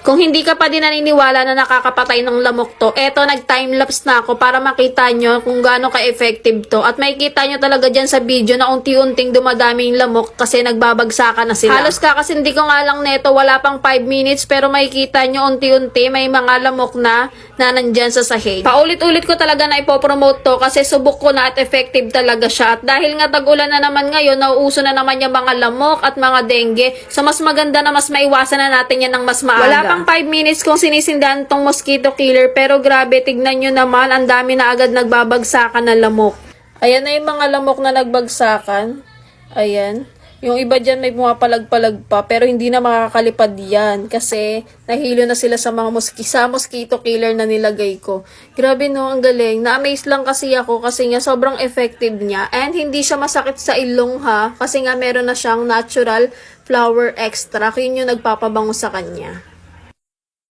Kung hindi ka pa din naniniwala na nakakapatay ng lamok to, eto nag-timelapse na ako para makita nyo kung gaano ka-effective to. At makikita nyo talaga dyan sa video na unti-unting dumadami yung lamok kasi nagbabagsakan na sila. Halos kakasindi ko nga lang neto, wala pang 5 minutes pero makikita nyo unti-unti may mga lamok na nandyan sa sahig. Paulit-ulit ko talaga na ipopromote to kasi subok ko na at effective talaga siya. At dahil nga tag-ulan na naman ngayon, nauuso na naman yung mga lamok at mga dengue. So mas maganda na mas maiwasan na natin yan ng mas maaga. Wala pang 5 minutes kung sinisindahan tong mosquito killer pero grabe, tignan nyo naman, ang dami na agad nagbabagsakan na lamok. Ayan na yung mga lamok na nagbagsakan. Ayan. Yung iba dyan may pumapalag-palag pa pero hindi na makakalipad yan kasi nahilo na sila sa mga mosquito killer na nilagay ko. Grabe no, ang galing. Na-amaze lang kasi ako kasi nga sobrang effective niya and hindi siya masakit sa ilong ha kasi nga meron na siyang natural flower extract. Yun yung nagpapabango sa kanya.